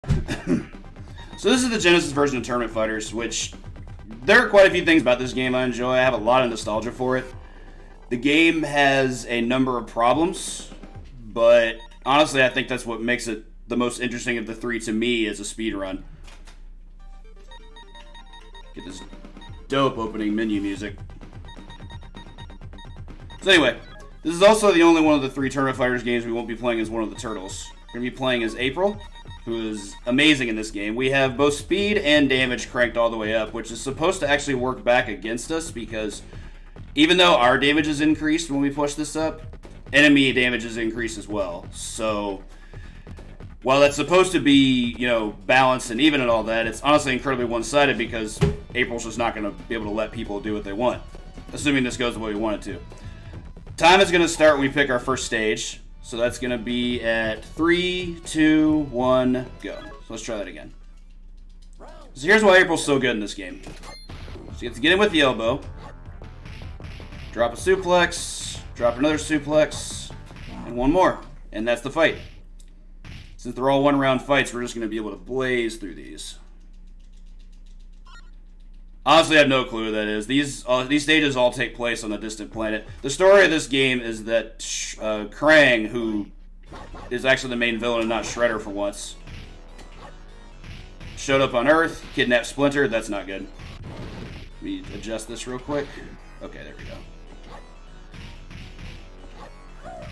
So this is the Genesis version of Tournament Fighters, which there are quite a few things about this game I enjoy. I have a lot of nostalgia for it. The game has a number of problems, but honestly I think that's what makes it the most interesting of the three to me as a speedrun. Get this dope opening menu music. So anyway, this is also the only one of the three Tournament Fighters games we won't be playing as one of the turtles. We're going to be playing as April, who is amazing in this game. We have both speed and damage cranked all the way up, which is supposed to actually work back against us because even though our damage is increased when we push this up, enemy damage is increased as well. So while that's supposed to be, balanced and even and all that, it's honestly incredibly one-sided because April's just not going to be able to let people do what they want, assuming this goes the way we want it to. Time is going to start when we pick our first stage. So that's going to be at 3, 2, 1, go. So let's try that again. So here's why April's so good in this game. So you have to get in with the elbow, drop a suplex, drop another suplex, and one more. And that's the fight. Since they're all one-round fights, we're just going to be able to blaze through these. Honestly, I have no clue who that is. These stages all take place on a distant planet. The story of this game is that Krang, who is actually the main villain and not Shredder for once, showed up on Earth, kidnapped Splinter. That's not good. Let me adjust this real quick. Okay, there we go.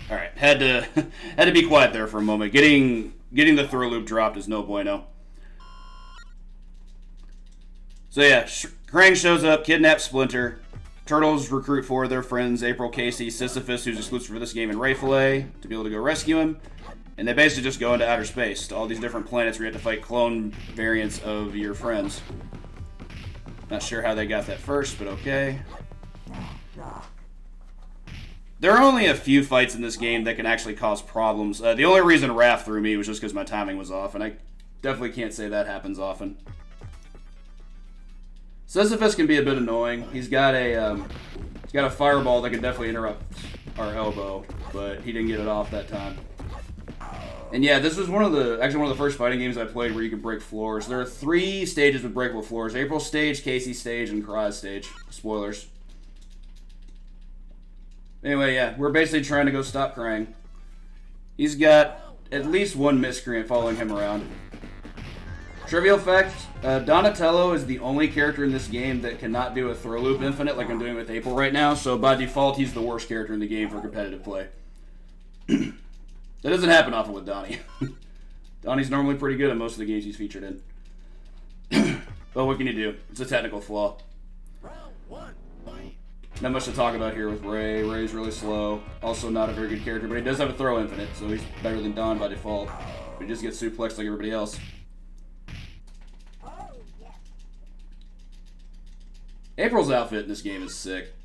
All right, had to be quiet there for a moment. Getting the throw loop dropped is no bueno. So yeah, Krang shows up, kidnaps Splinter. Turtles recruit four of their friends, April, Casey, Sisyphus, who's exclusive for this game, and Rayfilet, to be able to go rescue him. And they basically just go into outer space to all these different planets where you have to fight clone variants of your friends. Not sure how they got that first, but okay. There are only a few fights in this game that can actually cause problems. The only reason Raph threw me was just because my timing was off, and I definitely can't say that happens often. Sisyphus can be a bit annoying. He's got a fireball that can definitely interrupt our elbow, but he didn't get it off that time. And yeah, this was one of the first fighting games I played where you could break floors. There are 3 stages with breakable floors: April's stage, Casey's stage, and Karai's stage. Spoilers. Anyway, yeah, we're basically trying to go stop Krang. He's got at least one miscreant following him around. Trivial fact, Donatello is the only character in this game that cannot do a throw loop infinite like I'm doing with April right now, so by default he's the worst character in the game for competitive play. That doesn't happen often with Donnie. Donnie's normally pretty good at most of the games he's featured in. But what can you do? It's a technical flaw. Not much to talk about here with Ray. Ray's really slow. Also not a very good character, but he does have a throw infinite, so he's better than Don by default. But he just gets suplexed like everybody else. April's outfit in this game is sick.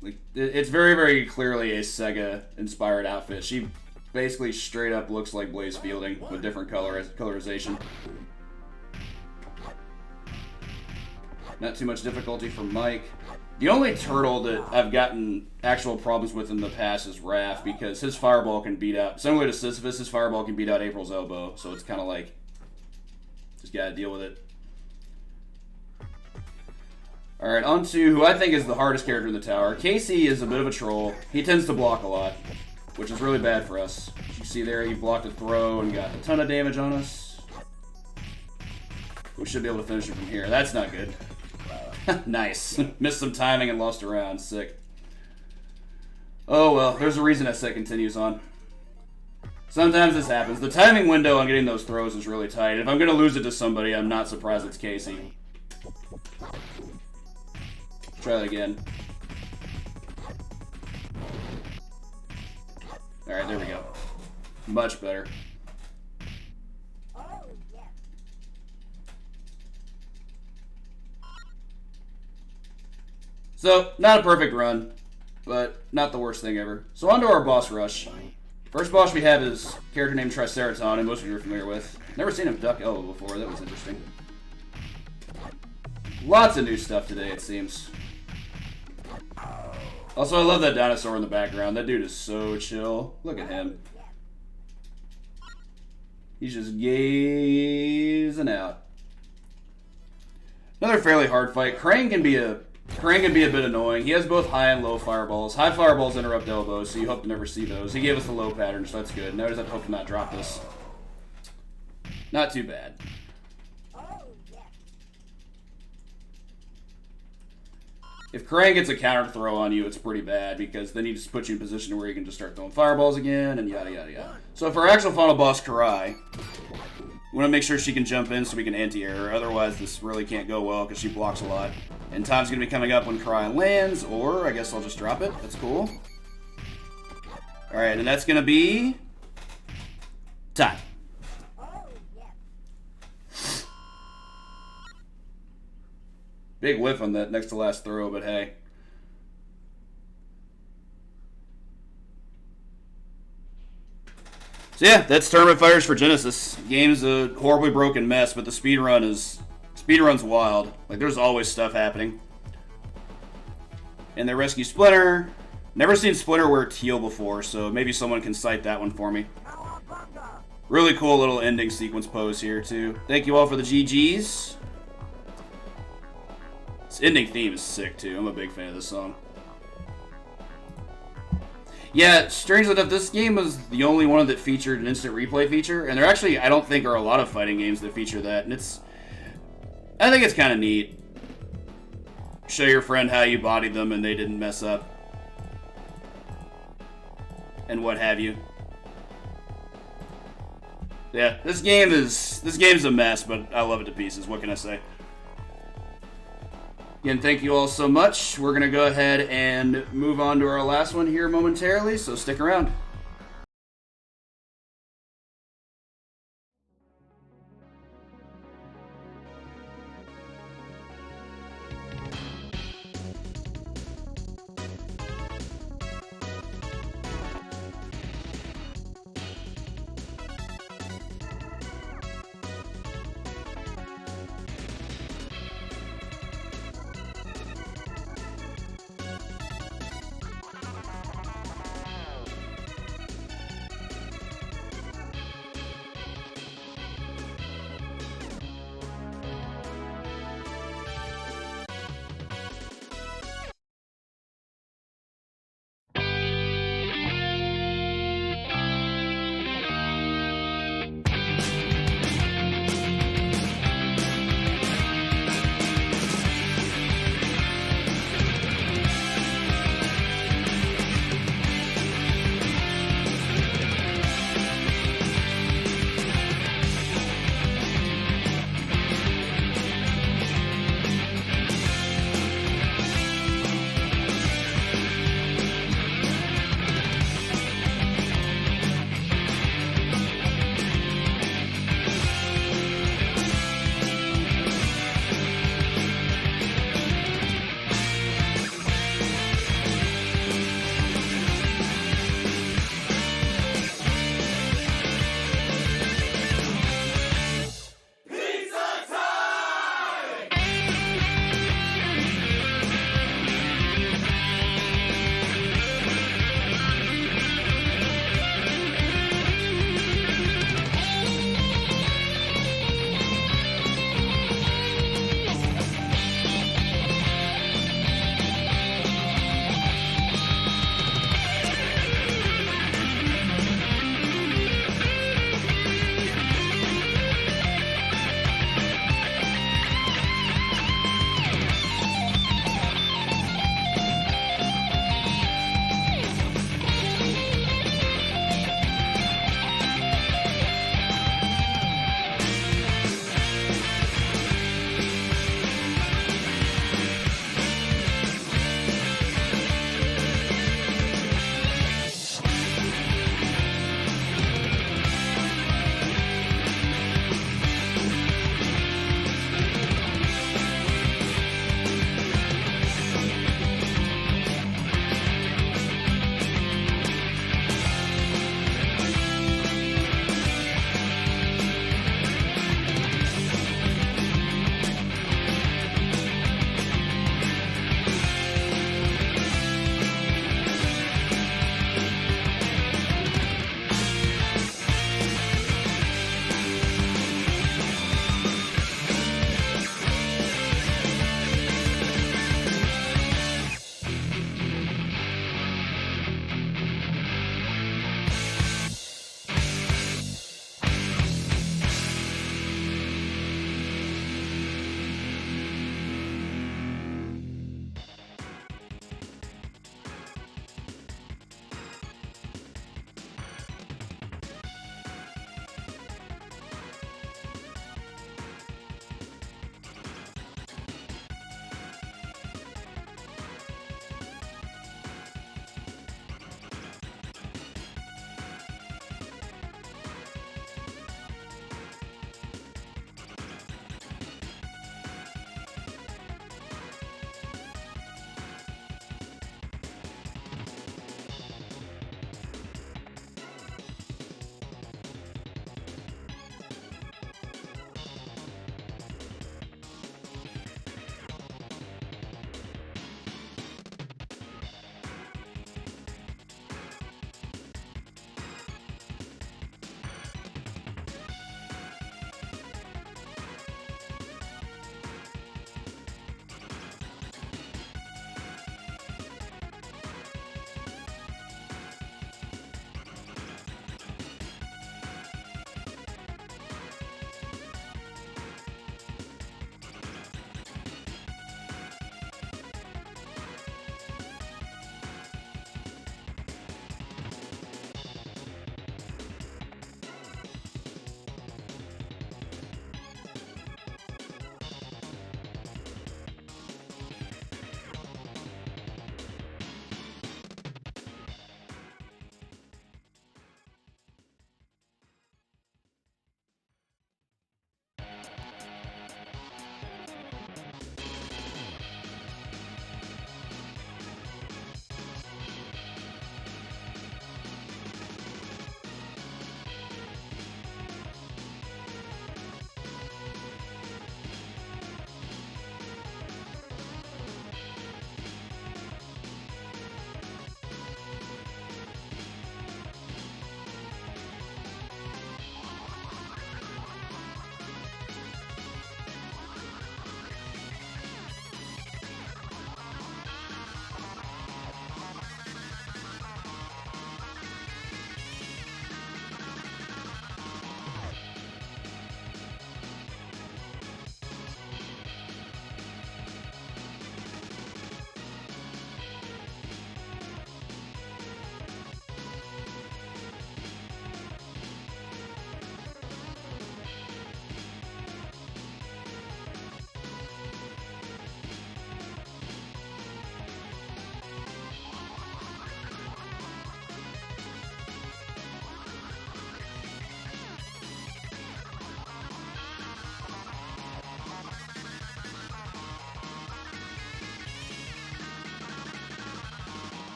Like, it's very, very clearly a Sega-inspired outfit. She basically straight up looks like Blaze Fielding with different colorization. Not too much difficulty for Mike. The only turtle that I've gotten actual problems with in the past is Raph, because his fireball can beat out, similar to Sisyphus, his fireball can beat out April's elbow, so it's kind of like, just gotta deal with it. Alright, on to who I think is the hardest character in the tower. Casey is a bit of a troll. He tends to block a lot, which is really bad for us. As you see there, he blocked a throw and got a ton of damage on us. We should be able to finish it from here. That's not good. Nice. Missed some timing and lost a round. Sick. Oh well, there's a reason that set continues on. Sometimes this happens. The timing window on getting those throws is really tight. If I'm going to lose it to somebody, I'm not surprised it's Casey. Try that again. Alright, there we go. Much better. So, not a perfect run, but not the worst thing ever. So on to our boss rush. First boss we have is a character named Triceraton, and most of you are familiar with. Never seen him duck elbow before, that was interesting. Lots of new stuff today, it seems. Also, I love that dinosaur in the background. That dude is so chill. Look at him. He's just gazing out. Another fairly hard fight. Krang can be a bit annoying. He has both high and low fireballs. High fireballs interrupt elbows, so you hope to never see those. He gave us the low pattern, so that's good. Now we just have to hope to not drop this. Not too bad. If Krang gets a counter throw on you, it's pretty bad, because then he just puts you in a position where you can just start throwing fireballs again, and yada yada yada. So for our actual final boss, Karai, we want to make sure she can jump in so we can anti-air her. Otherwise, this really can't go well because she blocks a lot. And time's going to be coming up when Karai lands, or I guess I'll just drop it. That's cool. Alright, and that's going to be... time. Big whiff on that next to last throw, but hey. So yeah, that's Tournament Fighters for Genesis. Game's a horribly broken mess, but the speedrun's wild. Like, there's always stuff happening. And they rescue Splinter. Never seen Splinter wear teal before, so maybe someone can cite that one for me. Really cool little ending sequence pose here, too. Thank you all for the GGs. This ending theme is sick, too. I'm a big fan of this song. Yeah, strangely enough, this game was the only one that featured an instant replay feature, and there actually, I don't think, are a lot of fighting games that feature that, and I think it's kind of neat. Show your friend how you bodied them and they didn't mess up. And what have you. Yeah, this game's a mess, but I love it to pieces. What can I say? Again, thank you all so much. We're going to go ahead and move on to our last one here momentarily, so stick around.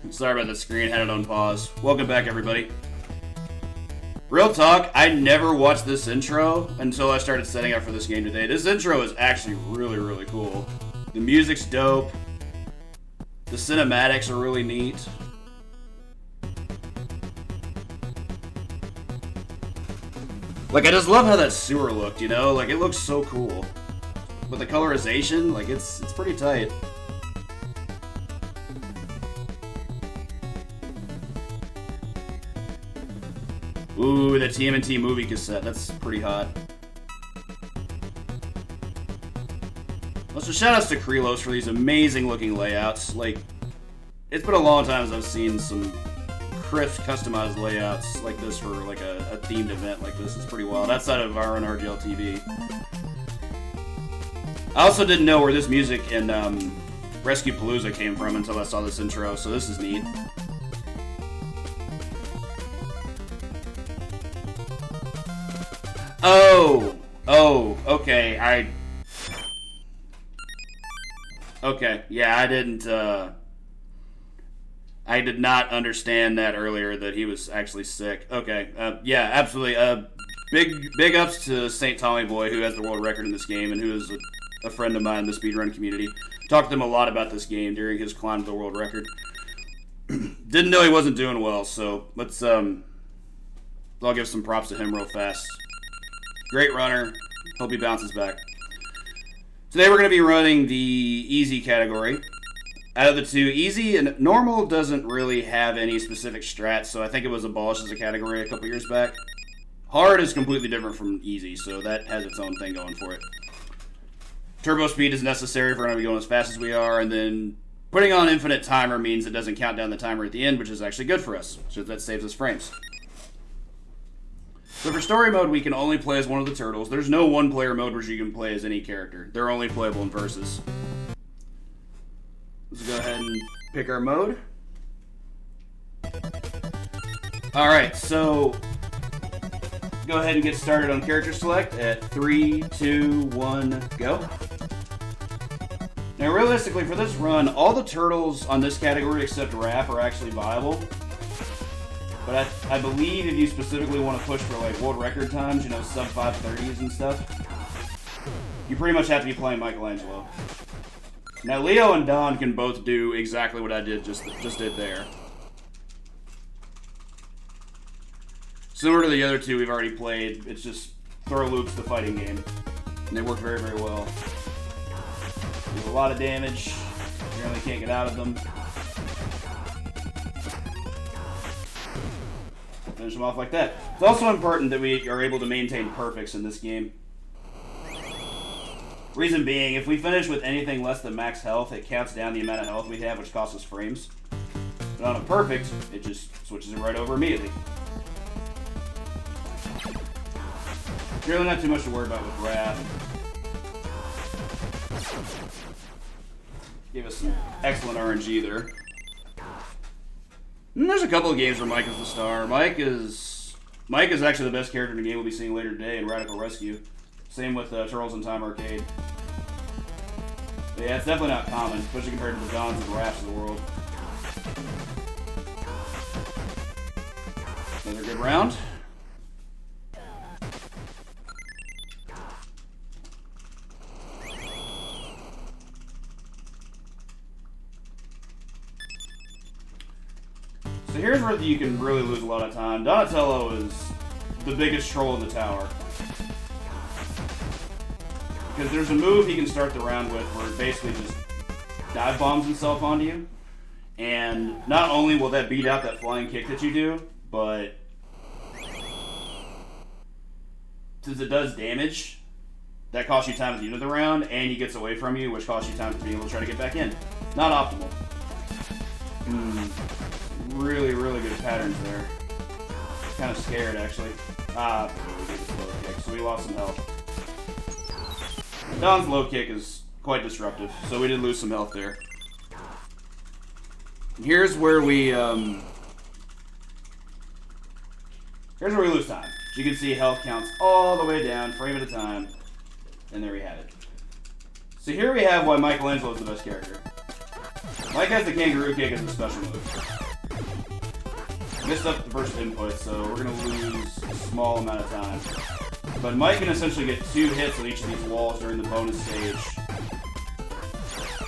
Sorry about the screen, had it on pause. Welcome back, everybody. Real talk, I never watched this intro until I started setting up for this game today. This intro is actually really, really cool. The music's dope. The cinematics are really neat. Like, I just love how that sewer looked, you know? Like, it looks so cool. But the colorization, like, it's pretty tight. Ooh, the TMNT movie cassette. That's pretty hot. Also, shoutouts to Krelos for these amazing looking layouts. Like, it's been a long time since I've seen some crisp, customized layouts like this for like a themed event like this. It's pretty wild. Outside of our own RGL TV. I also didn't know where this music in Rescue Palooza came from until I saw this intro, so this is neat. Oh, okay, okay, yeah, I did not understand that earlier, that he was actually sick. Okay, yeah, absolutely, big ups to St. Tommy Boy, who has the world record in this game, and who is a friend of mine in the speedrun community. Talked to him a lot about this game during his climb to the world record. Didn't know he wasn't doing well, so let's, I'll give some props to him real fast. Great runner. Hope he bounces back. Today we're going to be running the easy category. Out of the two, easy and normal doesn't really have any specific strats, so I think it was abolished as a category a couple years back. Hard is completely different from easy, so that has its own thing going for it. Turbo speed is necessary if we're going to be going as fast as we are, and then putting on infinite timer means it doesn't count down the timer at the end, which is actually good for us, so that saves us frames. So for story mode, we can only play as one of the turtles. There's no one-player mode where you can play as any character. They're only playable in versus. Let's go ahead and pick our mode. Alright, so go ahead and get started on character select at 3, 2, 1, go. Now realistically, for this run, all the turtles on this category except Raph are actually viable. But I believe if you specifically want to push for like world record times, you know, sub 530s and stuff, you pretty much have to be playing Michelangelo. Now Leo and Don can both do exactly what I did just did there. Similar to the other two we've already played, it's just throw loops the fighting game. And they work very, very well. Do a lot of damage. You really can't get out of them. Finish them off like that. It's also important that we are able to maintain perfects in this game. Reason being, if we finish with anything less than max health, it counts down the amount of health we have, which costs us frames. But on a perfect, it just switches it right over immediately. Really not too much to worry about with Raph. Gave us some excellent RNG there. And there's a couple of games where Mike is the star. Mike is actually the best character in the game we'll be seeing later today in Radical Rescue. Same with Turtles in Time Arcade. But yeah, it's definitely not common, especially compared to the Dons and Raphs of the world. Another good round. So here's where you can really lose a lot of time. Donatello is the biggest troll in the tower. Because there's a move he can start the round with where it basically just dive bombs himself onto you. And not only will that beat out that flying kick that you do, but since it does damage, that costs you time at the end of the round, and he gets away from you, which costs you time to be able to try to get back in. Not optimal. Really, really good patterns there. Kind of scared, actually. We gave us a low kick, so we lost some health. Don's low kick is quite disruptive, so we did lose some health there. And here's where we lose time. So you can see health counts all the way down, frame at a time, and there we have it. So here we have why Michelangelo is the best character. Mike has the kangaroo kick as a special move. Missed up the first input, so we're going to lose a small amount of time. But Mike can essentially get 2 hits on each of these walls during the bonus stage.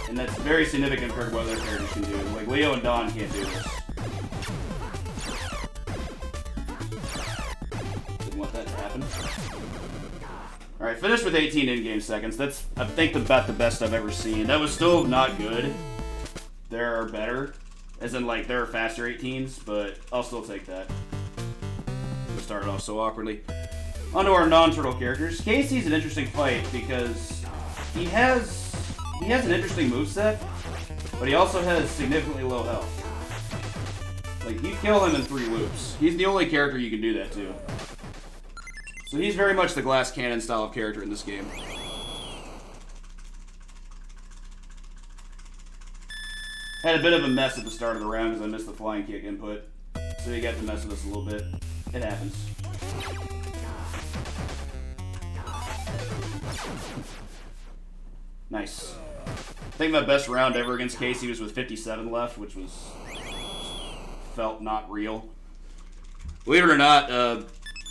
And that's very significant compared to what other characters can do. Like, Leo and Don can't do this. Didn't want that to happen. Alright, finished with 18 in-game seconds. That's, I think, about the best I've ever seen. That was still not good. There are better. As in, like, there are faster 18s, but I'll still take that. We started off so awkwardly. On to our non-turtle characters. Casey's an interesting fight because he has an interesting moveset, but he also has significantly low health. Like, you kill him in 3 loops. He's the only character you can do that to. So he's very much the glass cannon style of character in this game. Had a bit of a mess at the start of the round because I missed the flying kick input. So you got to mess with us a little bit. It happens. Nice. I think my best round ever against Casey was with 57 left, which was felt not real. Believe it or not,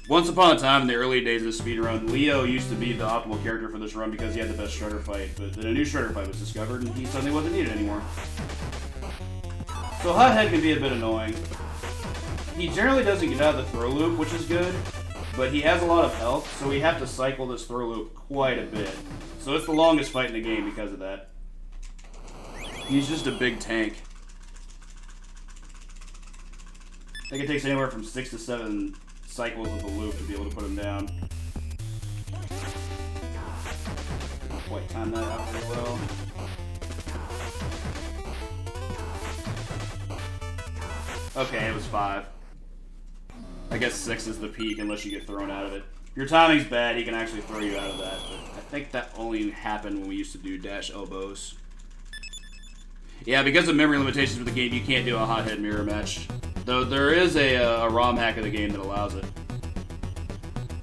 once upon a time in the early days of Speedrun, Leo used to be the optimal character for this run because he had the best shredder fight, but then a new shredder fight was discovered and he suddenly wasn't needed anymore. So Hothead can be a bit annoying. He generally doesn't get out of the throw loop, which is good, but he has a lot of health, so we have to cycle this throw loop quite a bit. So it's the longest fight in the game because of that. He's just a big tank. I think it takes anywhere from 6 to 7 cycles of the loop to be able to put him down. Didn't quite time that out very well. Okay, it was 5. I guess 6 is the peak unless you get thrown out of it. If your timing's bad, he can actually throw you out of that. But I think that only happened when we used to do dash elbows. Yeah, because of memory limitations with the game, you can't do a Hothead mirror match. Though there is a ROM hack of the game that allows it.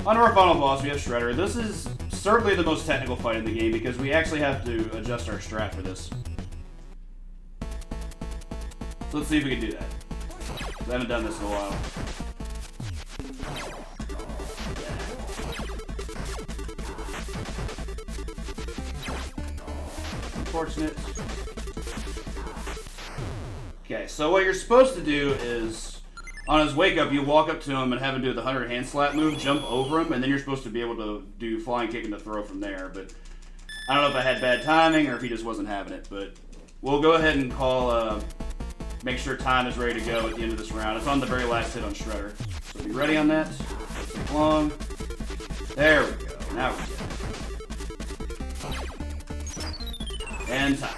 On to our final boss, we have Shredder. This is certainly the most technical fight in the game because we actually have to adjust our strat for this. So let's see if we can do that. I haven't done this in a while. Unfortunate. Okay, so what you're supposed to do is, on his wake up, you walk up to him and have him do the 100 hand slap move, jump over him, and then you're supposed to be able to do flying kick and the throw from there. But I don't know if I had bad timing or if he just wasn't having it. But we'll go ahead and call, make sure time is ready to go at the end of this round. It's on the very last hit on Shredder. So be ready on that. Don't take long. There we go. Now we're good. And time.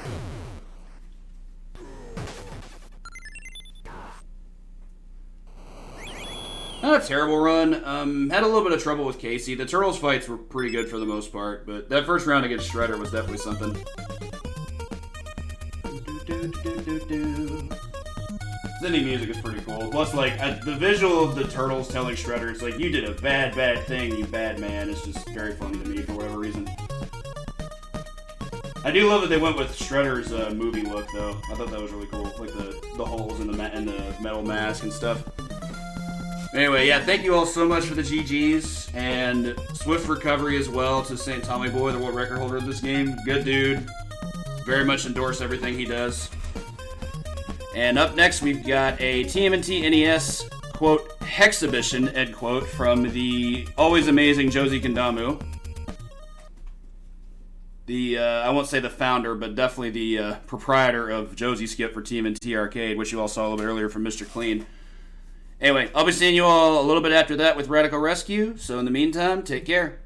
Not a terrible run. Had a little bit of trouble with Casey. The Turtles fights were pretty good for the most part, but that first round against Shredder was definitely something. Zindy music is pretty cool. Plus, like, the visual of the Turtles telling Shredder, it's like, you did a bad, bad thing, you bad man. It's just very funny to me for whatever reason. I do love that they went with Shredder's movie look, though. I thought that was really cool. Like the holes in the metal mask and stuff. Anyway, yeah, thank you all so much for the GGs, and swift recovery as well to St. Tommy Boy, the world record holder of this game. Good dude. Very much endorse everything he does. And up next, we've got a TMNT NES, quote, Hexhibition, end quote, from the always amazing Josie Kondamu. The, I won't say the founder, but definitely the proprietor of Josie Skip for TMNT Arcade, which you all saw a little bit earlier from Mr. Clean. Anyway, I'll be seeing you all a little bit after that with Radical Rescue, so in the meantime, take care.